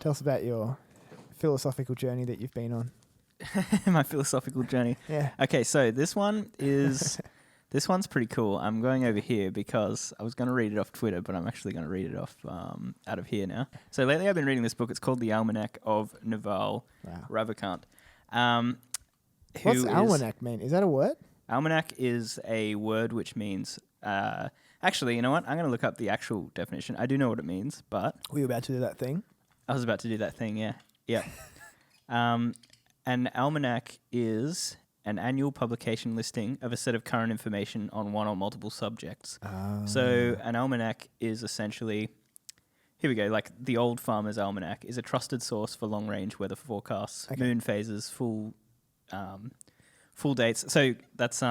Tell us about your philosophical journey that you've been on. My philosophical journey. Yeah. Okay, so this one's pretty cool. I'm going over here because I was going to read it off Twitter, but I'm actually going to read it off out of here now. So lately I've been reading this book. It's called The Almanack of Naval Ravikant. What's almanac mean? Is that a word? Almanac is a word which means... actually, you know what? I'm going to look up the actual definition. I do know what it means, but... Were you about to do that thing? I was about to do that thing, yeah. Yeah. An almanac is an annual publication listing of a set of current information on one or multiple subjects. So an almanac is essentially, here we go, like the Old Farmer's Almanac is a trusted source for long-range weather forecasts, moon phases, full dates. So that's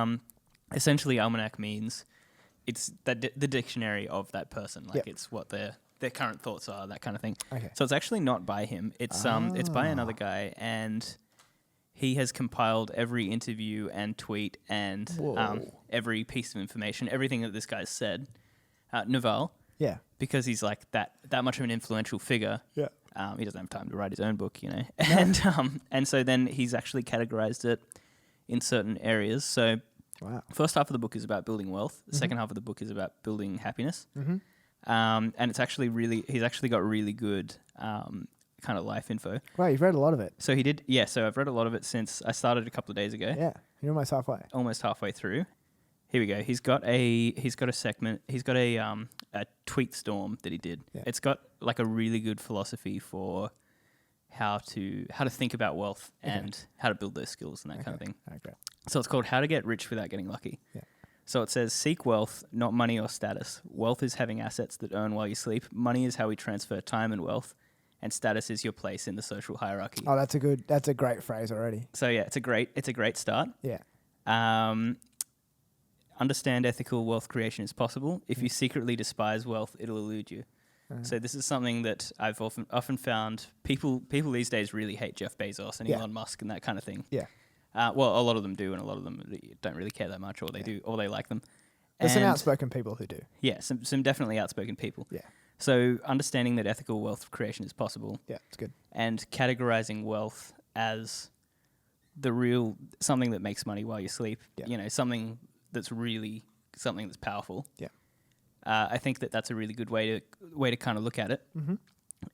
essentially almanac means it's the dictionary of that person. Like it's what their current thoughts are, that kind of thing. Okay. So it's actually not by him. It's by another guy, and he has compiled every interview and tweet and every piece of information, everything that this guy's said. Naval. Yeah. Because he's like that much of an influential figure. Yeah. He doesn't have time to write his own book, you know. No. And so then he's actually categorized it in certain areas. So first half of the book is about building wealth. The second half of the book is about building happiness. And it's actually he's actually got really good kind of life info. Wow, you've read a lot of it. So he did, yeah. So I've read a lot of it since I started a couple of days ago. Yeah, you're almost halfway. Almost halfway through. Here we go. He's got a segment. He's got a tweet storm that he did. Yeah. It's got like a really good philosophy for how to think about wealth and how to build those skills and that kind of thing. Okay. So it's called How to Get Rich Without Getting Lucky. Yeah. So it says, seek wealth, not money or status. Wealth is having assets that earn while you sleep. Money is how we transfer time and wealth. And status is your place in the social hierarchy. Oh, that's a great phrase already. So yeah, it's a great start. Yeah. Understand ethical wealth creation is possible. If you secretly despise wealth, it'll elude you. So this is something that I've often found people these days really hate Jeff Bezos and Elon Musk and that kind of thing. Yeah. Well, a lot of them do, and a lot of them don't really care that much, or they do, or they like them. There's some outspoken people who do. Yeah, some definitely outspoken people. Yeah. So understanding that ethical wealth creation is possible. Yeah, it's good. And categorizing wealth as something that makes money while you sleep. Yeah. You know, something that's powerful. Yeah. I think that that's a really good way to kind of look at it. Mm-hmm.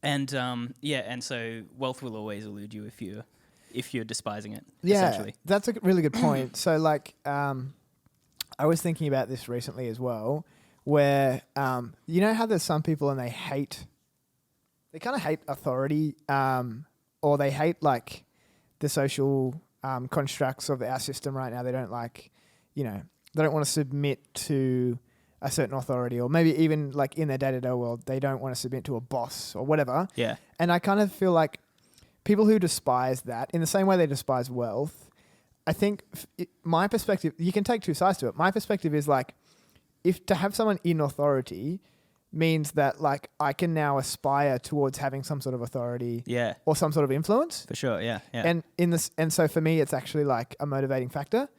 And and so wealth will always elude you if you're despising it. Yeah, essentially. That's a really good point. So like, I was thinking about this recently as well, where you know how there's some people and they kind of hate authority, or they hate like the social constructs of our system right now. They don't like, they don't want to submit to a certain authority, or maybe even like in their day-to-day world, they don't want to submit to a boss or whatever. Yeah. And I kind of feel like people who despise that, in the same way they despise wealth, I think my perspective, you can take two sides to it. My perspective is like, if to have someone in authority means that like I can now aspire towards having some sort of authority, or some sort of influence. For sure, yeah. And so for me, it's actually like a motivating factor.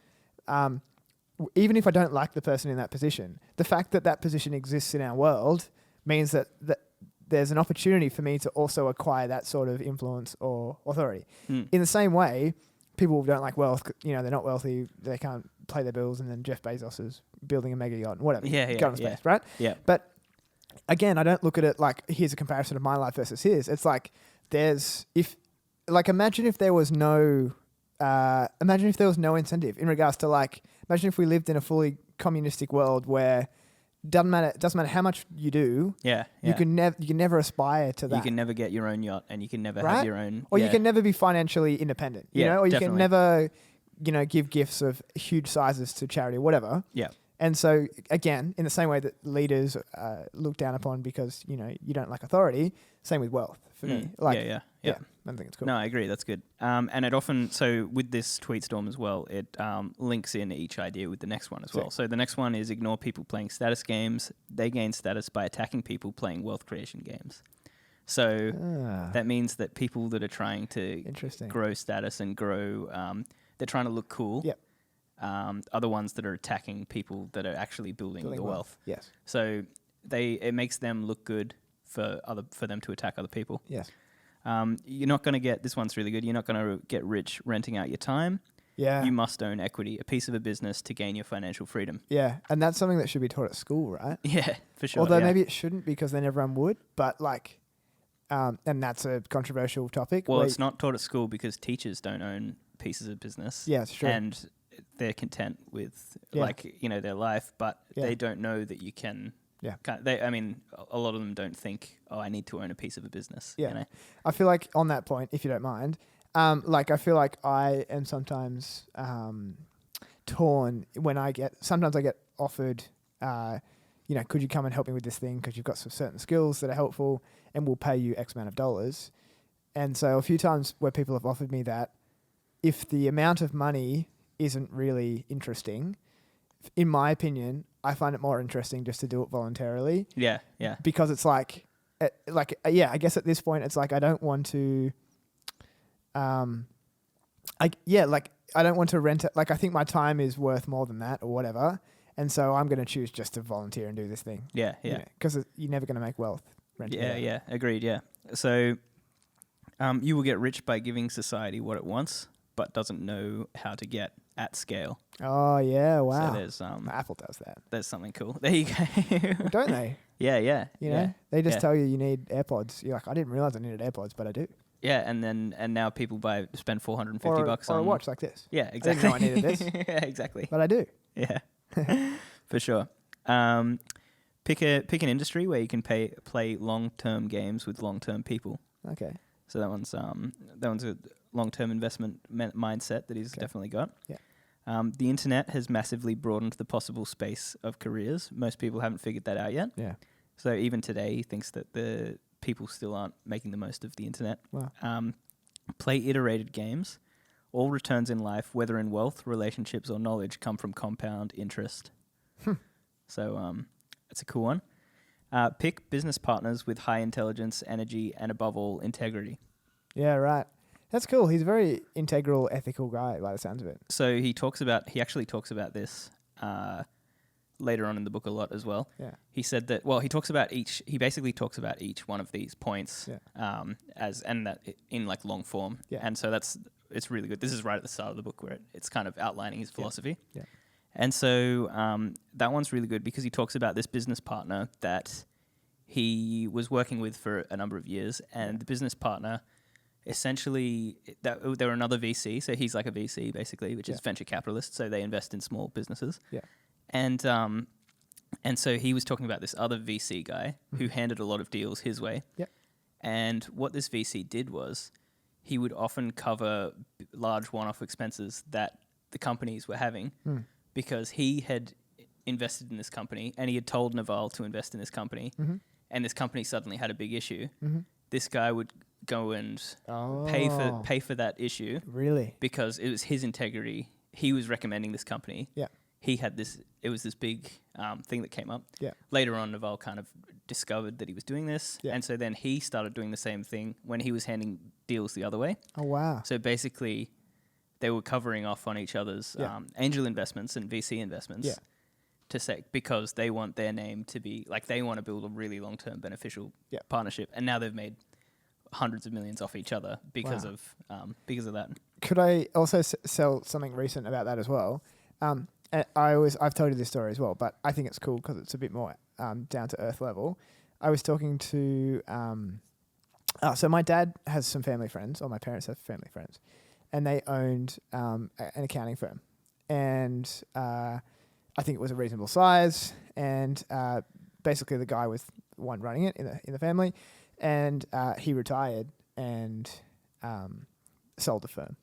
Even if I don't like the person in that position, the fact that position exists in our world means that there's an opportunity for me to also acquire that sort of influence or authority. In the same way, people don't like wealth, they're not wealthy, they can't pay their bills, and then Jeff Bezos is building a mega yacht and whatever. Go to space, right? Yeah. But again, I don't look at it like, here's a comparison of my life versus his. It's like, imagine if there was no incentive in regards to like, imagine if we lived in a fully communistic world where doesn't matter how much you do. You can never aspire to that. You can never get your own yacht, and you can never have your own. Or you can never be financially independent. Or you can never, give gifts of huge sizes to charity or whatever. Yeah. And so again, in the same way that leaders look down upon because you don't like authority, same with wealth for me. Like, yeah. I think it's cool. No, I agree. That's good. And it often, so with this tweet storm as well, it links in each idea with the next one as well. So the next one is ignore people playing status games. They gain status by attacking people playing wealth creation games. So that means that people that are trying to grow status and grow, they're trying to look cool. Yep. Are the ones that are attacking people that are actually building the wealth. Yes. So it makes them look good for them to attack other people. Yes. You're not going to get, this one's really good, you're not going to get rich renting out your time. Yeah. You must own equity, a piece of a business to gain your financial freedom. Yeah, and that's something that should be taught at school, right? Yeah, for sure. Although maybe it shouldn't because then everyone would, but like, and that's a controversial topic. Well, it's not taught at school because teachers don't own pieces of business. Yeah, it's true. And they're content with their life, but they don't know that you can. Yeah. A lot of them don't think, I need to own a piece of a business. Yeah. You know? I feel like on that point, if you don't mind, I feel like I am sometimes torn when sometimes I get offered, could you come and help me with this thing because you've got some certain skills that are helpful and we'll pay you X amount of dollars. And so a few times where people have offered me that, if the amount of money isn't really interesting, in my opinion, I find it more interesting just to do it voluntarily. Yeah, yeah. Because it's I guess at this point it's like I don't want to I don't want to rent it. Like, I think my time is worth more than that or whatever. And so I'm going to choose just to volunteer and do this thing. Yeah, yeah. Because you're never going to make wealth renting it out. Yeah, agreed, yeah. So you will get rich by giving society what it wants, but doesn't know how to get at scale. Oh, yeah, wow. So there's Apple does that. There's something cool. There you go. Don't they? Yeah. You know, they just tell you need AirPods. You're like, I didn't realize I needed AirPods, but I do. Yeah, and now people spend $450 on a on watch like this. Yeah, exactly. I didn't know I needed this. Yeah, exactly. But I do. Yeah, for sure. Pick an industry where you can play long-term games with long-term people. Okay. So that one's a long-term investment mindset that he's definitely got. Yeah. The internet has massively broadened the possible space of careers. Most people haven't figured that out yet. Yeah. So even today, he thinks that the people still aren't making the most of the internet. Wow. Play iterated games. All returns in life, whether in wealth, relationships, or knowledge, come from compound interest. So that's a cool one. Pick business partners with high intelligence, energy, and above all, integrity. Yeah, right. That's cool. He's a very integral, ethical guy by the sounds of it. So he actually talks about this later on in the book a lot as well. Yeah. He said that, he basically talks about each one of these points in like long form. Yeah. And so it's really good. This is right at the start of the book where it's kind of outlining his philosophy. Yeah. And so that one's really good because he talks about this business partner that he was working with for a number of years, and the business partner essentially, they were another VC, so he's like a VC basically, which is venture capitalist, so they invest in small businesses. Yeah. And so he was talking about this other VC guy who handed a lot of deals his way. Yep. And what this VC did was he would often cover large one-off expenses that the companies were having because he had invested in this company and he had told Naval to invest in this company, and this company suddenly had a big issue. This guy would go and pay for that issue. Really? Because it was his integrity. He was recommending this company. Yeah. He had this. It was this big thing that came up. Yeah. Later on, Naval kind of discovered that he was doing this, and so then he started doing the same thing when he was handing deals the other way. Oh wow! So basically, they were covering off on each other's angel investments and VC investments. Yeah. To say because they want their name to be like they want to build a really long-term beneficial partnership, and now they've made hundreds of millions off each other because of that. Could I also sell something recent about that as well? I've told you this story as well, but I think it's cool because it's a bit more down to earth level. I was talking to so my dad has some family friends, or my parents have family friends, and they owned an accounting firm, and I think it was a reasonable size, and basically the guy was the one running it in the family, and he retired and sold the firm.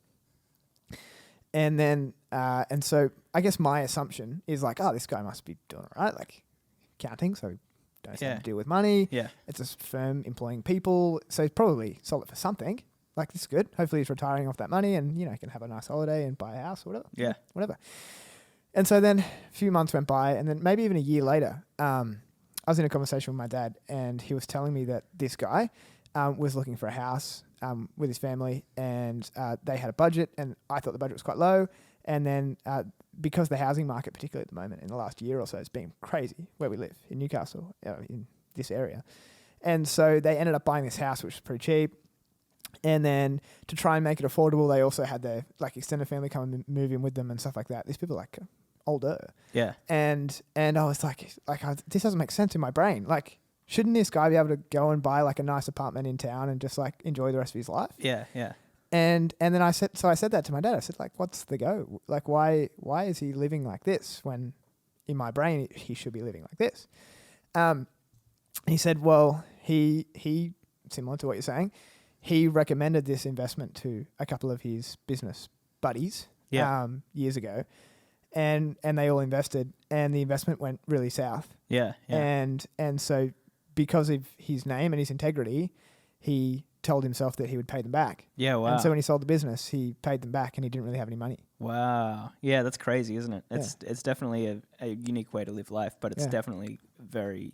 And then, and so I guess my assumption is like, this guy must be doing all right, like accounting, so don't have to deal with money. Yeah. It's a firm employing people, so he's probably sold it for something. Like, this is good. Hopefully he's retiring off that money and, can have a nice holiday and buy a house or whatever. Yeah. Whatever. And so then a few months went by, and then maybe even a year later, I was in a conversation with my dad, and he was telling me that this guy was looking for a house with his family, and they had a budget, and I thought the budget was quite low. And then because the housing market, particularly at the moment in the last year or so, has been crazy where we live in Newcastle, in this area. And so they ended up buying this house, which was pretty cheap. And then to try and make it affordable, they also had their like extended family come and move in with them and stuff like that. These people are like older. Yeah. And I was like this doesn't make sense in my brain. Like, shouldn't this guy be able to go and buy like a nice apartment in town and just like enjoy the rest of his life? Yeah, yeah. And then I said that to my dad. I said, like, what's the go? Like, why is he living like this when in my brain he should be living like this? He said, well, he similar to what you're saying, he recommended this investment to a couple of his business buddies years ago, and they all invested, and the investment went really south. Yeah, yeah. And so because of his name and his integrity, he told himself that he would pay them back. Yeah, wow. And so when he sold the business, he paid them back, and he didn't really have any money. Wow. Yeah, that's crazy, isn't it? It's definitely a unique way to live life, but it's definitely very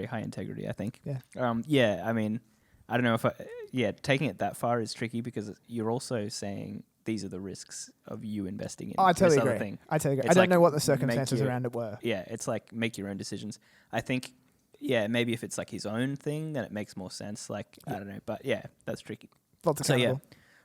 high integrity, I think. Yeah. I mean, I don't know if taking it that far is tricky because you're also saying these are the risks of you investing in I totally this agree. other thing. I totally agree. It's I don't like know what the circumstances around it were. Yeah, it's like make your own decisions. I think, maybe if it's like his own thing, then it makes more sense. Like, I don't know. But yeah, that's tricky. Lots of accountable.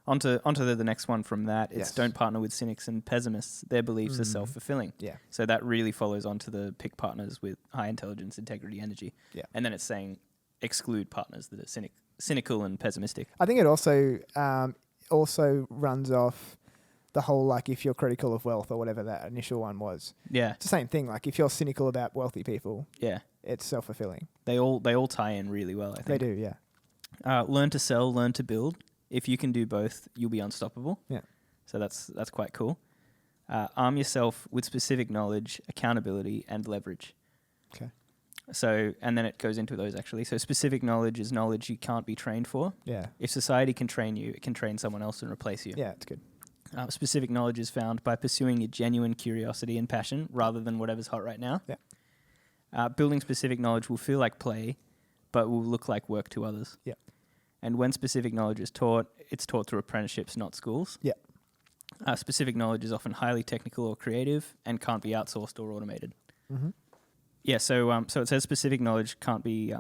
Onto the next one from that. It's don't partner with cynics and pessimists. Their beliefs are self-fulfilling. Yeah. So that really follows onto the pick partners with high intelligence, integrity, energy. Yeah. And then it's saying exclude partners that are cynical and pessimistic. I think it also runs off the whole, like, if you're critical of wealth or whatever that initial one was. Yeah. It's the same thing. Like, if you're cynical about wealthy people, yeah, it's self-fulfilling. They all tie in really well, I think. They do, yeah. Learn to sell, learn to build. If you can do both, you'll be unstoppable. Yeah. So that's quite cool. Arm yourself with specific knowledge, accountability, and leverage. Okay. So, and then it goes into those actually. So specific knowledge is knowledge you can't be trained for. Yeah. If society can train you, it can train someone else and replace you. Yeah, it's good. Specific knowledge is found by pursuing your genuine curiosity and passion rather than whatever's hot right now. Yeah. Building specific knowledge will feel like play, but will look like work to others. Yeah. And when specific knowledge is taught, it's taught through apprenticeships, not schools. Yeah. Specific knowledge is often highly technical or creative and can't be outsourced or automated. Mm-hmm. Yeah, so it says specific knowledge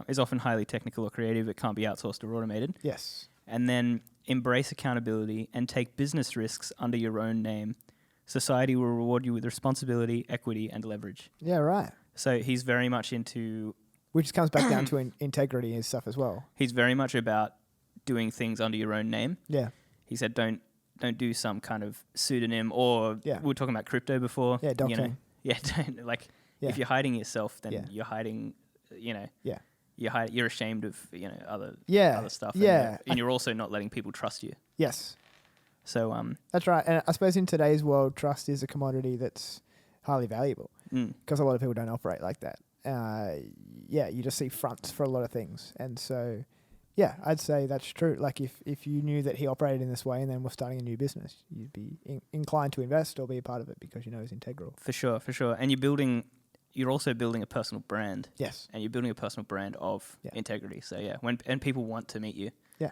is often highly technical or creative. It can't be outsourced or automated. Yes. And then embrace accountability and take business risks under your own name. Society will reward you with responsibility, equity, and leverage. Yeah, right. So he's very much into... Which comes back down to integrity and stuff as well. He's very much about doing things under your own name. Yeah. He said don't do some kind of pseudonym or... Yeah. We were talking about crypto before. Yeah, doctrine. Don't, like... Yeah. If you're hiding yourself, then you're hiding, Yeah. You're ashamed of, other stuff. Yeah. And you're also not letting people trust you. Yes. So that's right. And I suppose in today's world, trust is a commodity that's highly valuable because a lot of people don't operate like that. You just see fronts for a lot of things. And so, yeah, I'd say that's true. Like if you knew that he operated in this way and then was starting a new business, you'd be inclined to invest or be a part of it because you know it's integral. For sure. And you're also building a personal brand. Yes. And you're building a personal brand of integrity. So yeah, and people want to meet you. Yeah.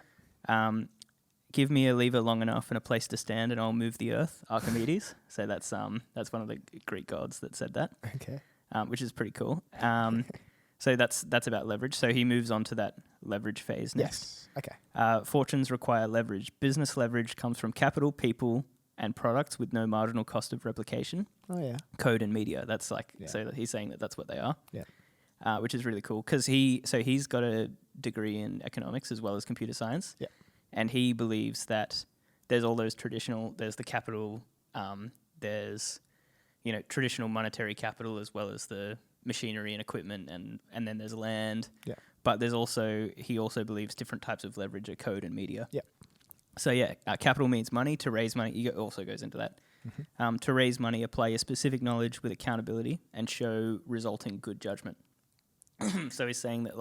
Give me a lever long enough and a place to stand and I'll move the earth, Archimedes. So that's one of the Greek gods that said that. Okay. Which is pretty cool. So that's about leverage. So he moves on to that leverage phase next. Yes. Okay. Fortunes require leverage. Business leverage comes from capital, people, and products with no marginal cost of replication. Oh yeah. Code and media. That's so he's saying that that's what they are. Yeah. Which is really cool because he's got a degree in economics as well as computer science. Yeah. And he believes that there's all those there's the capital, there's traditional monetary capital as well as the machinery and equipment and then there's land. Yeah. But he also believes different types of leverage are code and media. Yeah. So capital means money. To raise money, he also goes into that. Mm-hmm. To raise money, apply your specific knowledge with accountability and show resulting good judgment. So he's saying that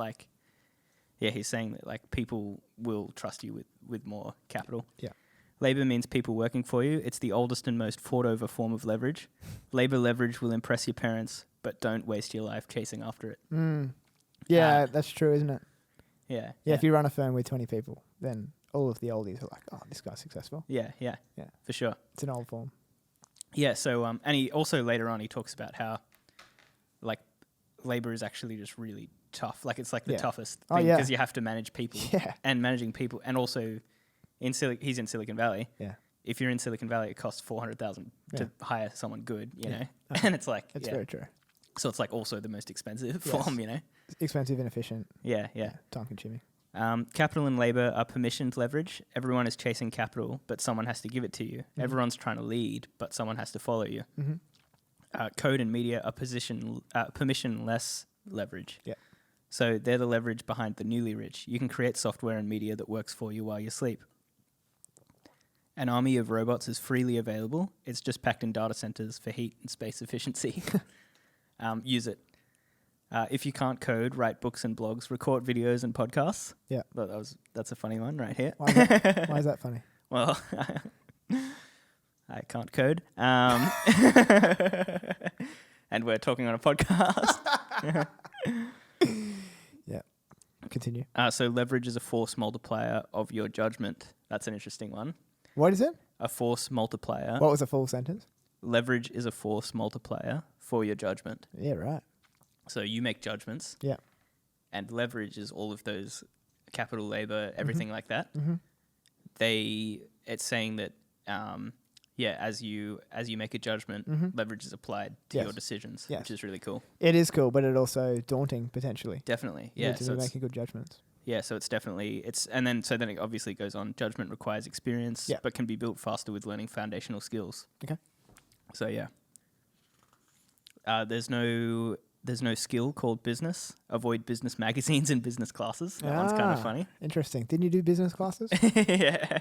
people will trust you with more capital. Yeah. Labor means people working for you. It's the oldest and most fought over form of leverage. Labor leverage will impress your parents, but don't waste your life chasing after it. Yeah, that's true, isn't it? Yeah. Yeah, if you run a firm with 20 people, then all of the oldies are like, oh, this guy's successful. Yeah, for sure. It's an old form. Yeah, so, and he also later on, he talks about how, labor is actually just really tough. Like, it's like the toughest thing because you have to manage people. Yeah. And managing people, and also, he's in Silicon Valley. Yeah. If you're in Silicon Valley, it costs $400,000 to hire someone good, you know? And it's like... It's very true. So it's like also the most expensive form, you know? Expensive, inefficient. Yeah. Time consuming. Capital and labor are permissioned leverage. Everyone is chasing capital, but someone has to give it to you. Mm-hmm. Everyone's trying to lead, but someone has to follow you. Mm-hmm. Code and media are permissionless leverage. Yeah. So they're the leverage behind the newly rich. You can create software and media that works for you while you sleep. An army of robots is freely available. It's just packed in data centers for heat and space efficiency. Use it. If you can't code, write books and blogs, record videos and podcasts. Yeah. That's a funny one right here. Why is that funny? Well, I can't code. And we're talking on a podcast. Yeah. Continue. So leverage is a force multiplier of your judgment. That's an interesting one. What is it? A force multiplier. What was the full sentence? Leverage is a force multiplier for your judgment. Yeah, right. So you make judgments. Yeah. And leverage is all of those capital, labor, everything like that. Mm-hmm. It's saying that, as you make a judgment, leverage is applied to your decisions, which is really cool. It is cool, but it's also daunting potentially. Definitely, You need to be making good judgments. Yeah, so it's definitely then it obviously goes on. Judgment requires experience, but can be built faster with learning foundational skills. Okay. So yeah, there's no skill called business. Avoid business magazines and business classes. That one's kind of funny. Interesting. Didn't you do business classes? Yeah.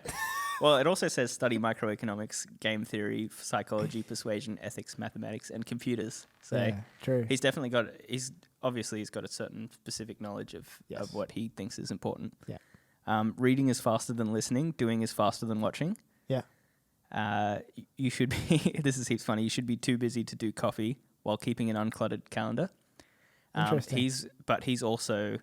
Well, it also says study microeconomics, game theory, psychology, persuasion, ethics, mathematics, and computers. So yeah, true. He's obviously got a certain specific knowledge of what he thinks is important. Yeah. Reading is faster than listening. Doing is faster than watching. Yeah. You should be. This is heaps funny. You should be too busy to do coffee while keeping an uncluttered calendar. Interesting. He's also,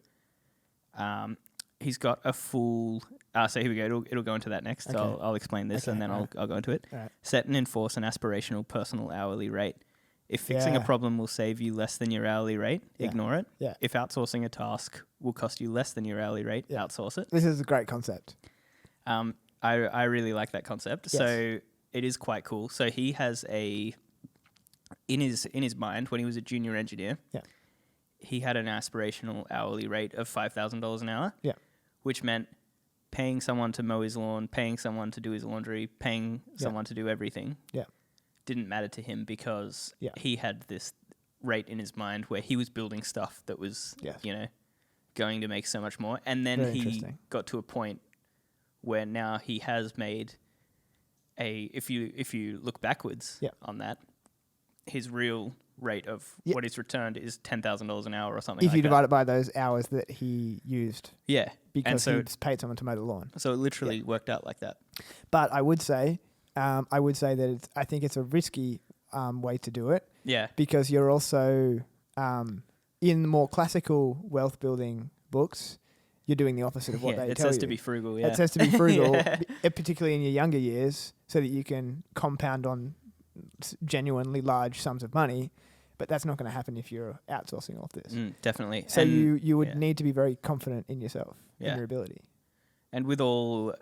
he's got a full. So here we go. It'll go into that next. Okay. I'll explain this and then I'll go into it. Right. Set and enforce an aspirational personal hourly rate. If fixing a problem will save you less than your hourly rate, ignore it. Yeah. If outsourcing a task will cost you less than your hourly rate, outsource it. This is a great concept. I really like that concept. Yes. So it is quite cool. So he has in his mind when he was a junior engineer, he had an aspirational hourly rate of $5,000 an hour. Yeah. Which meant paying someone to mow his lawn, paying someone to do his laundry, paying someone to do everything. Yeah. Didn't matter to him because he had this rate in his mind where he was building stuff that was, going to make so much more. And then he got to a point where now he has made if you look backwards on that, his real rate of what he's returned is $10,000 an hour or something if you divide it by those hours that he used. Yeah. Because he paid someone to mow the lawn. So it literally worked out like that. But I would say that I think it's a risky way to do it. Yeah. Because you're also, in more classical wealth building books, you're doing the opposite of what they tell you. It says to be frugal, It says to be frugal, particularly in your younger years, so that you can compound on genuinely large sums of money. But that's not going to happen if you're outsourcing all of this. Definitely. So you would need to be very confident in yourself, in your ability. And with all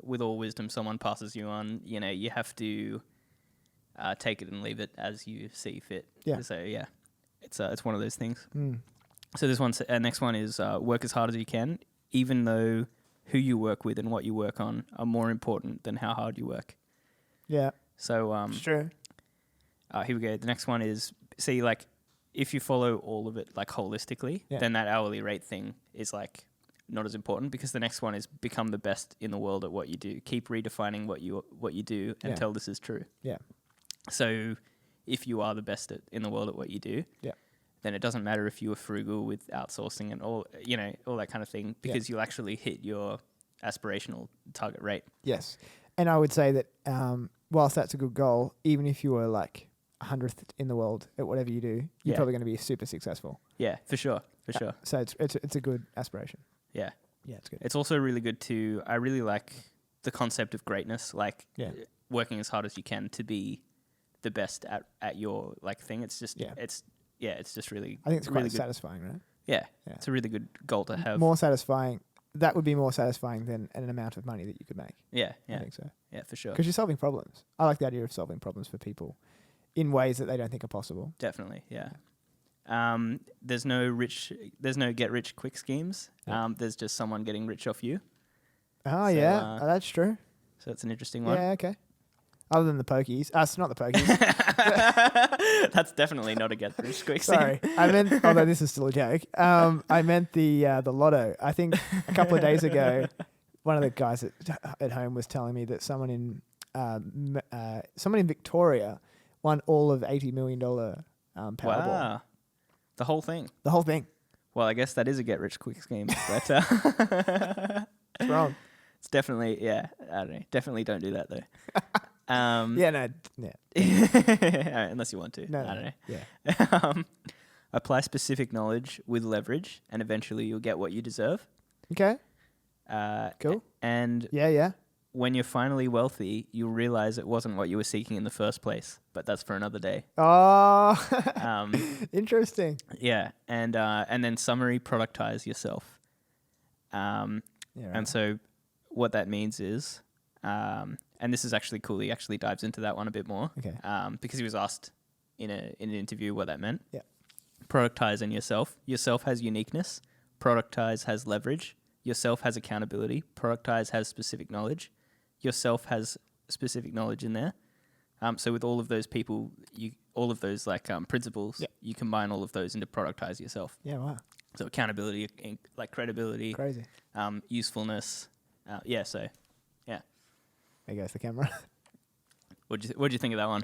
wisdom someone passes you on, you have to take it and leave it as you see fit. Yeah. So it's one of those things. So this next one is work as hard as you can, even though who you work with and what you work on are more important than how hard you work. Yeah. So it's true. Here we go. The next one is if you follow all of it holistically, then that hourly rate thing is not as important, because the next one is become the best in the world at what you do. Keep redefining what you do until this is true. Yeah. So if you are the best in the world at what you do, then it doesn't matter if you are frugal with outsourcing and all that kind of thing, because you'll actually hit your aspirational target rate. Yes. And I would say that whilst that's a good goal, even if you were 100th in the world at whatever you do, you're probably going to be super successful. Yeah, for sure. So it's a good aspiration. Yeah. Yeah, it's good. It's also really good I really like the concept of greatness, working as hard as you can to be the best at your thing. It's just it's just really, I think it's quite really satisfying, right? Yeah. It's a really good goal to have. More satisfying that would be more satisfying than an amount of money that you could make. Yeah. I think so. Yeah, for sure. Because you're solving problems. I like the idea of solving problems for people in ways that they don't think are possible. Definitely, yeah. There's no get rich quick schemes. Yeah. There's just someone getting rich off you. Oh, yeah. That's true. So it's an interesting one. Yeah, okay. Other than the pokies. It's not the pokies. That's definitely not a get rich quick scheme. Sorry. I meant, although this is still a joke, I meant the lotto. I think a couple of days ago, one of the guys at home was telling me that someone in Victoria won all of $80 million Powerball. Wow. The whole thing. The whole thing. Well, I guess that is a get rich quick scheme. But it's wrong. It's definitely, I don't know. Definitely don't do that though. Yeah. Unless you want to. No, I don't know. Yeah. Apply specific knowledge with leverage, and eventually you'll get what you deserve. Okay. Cool. And yeah. when you're finally wealthy, you'll realize it wasn't what you were seeking in the first place. But that's for another day. Oh, interesting. Yeah, and then summary, productize yourself. Yeah, right. And so what that means is, and this is actually cool. He actually dives into that one a bit more. Okay. Because he was asked in an interview what that meant. Yeah. Productize in yourself. Yourself has uniqueness. Productize has leverage. Yourself has accountability. Productize has specific knowledge. Yourself has specific knowledge in there. So with all of those people, all of those principles, you combine all of those into productize yourself. Yeah, wow. So accountability, like credibility, crazy, usefulness. There goes the camera. What'd you think of that one?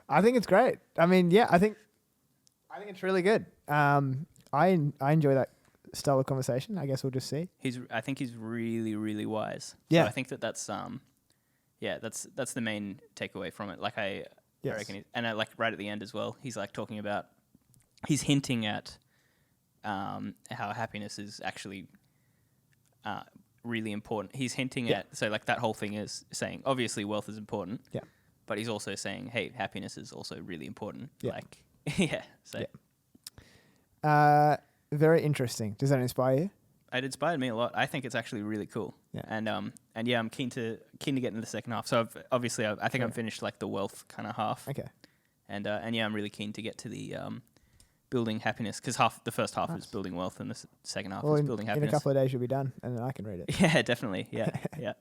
I think it's great. I mean, yeah, I think it's really good. I enjoy that style of conversation. I guess we'll just see. I think he's really, really wise. Yeah. So I think that's the main takeaway from it. Like I reckon, like right at the end as well, he's like talking about, he's hinting at how happiness is actually really important. He's hinting at, so like that whole thing is saying, obviously wealth is important. Yeah. But he's also saying, hey, happiness is also really important. Yeah. Like, yeah. So. Yeah. Very interesting. Does that inspire you? It inspired me a lot. I think it's actually really cool. Yeah. And yeah, I'm keen to get into the second half. So I think I'm finished like the wealth kind of half. Okay. And yeah, I'm really keen to get to the building happiness, because the first half is building wealth and the second half is building happiness. In a couple of days you'll be done and then I can read it. Yeah, definitely. Yeah. Yeah.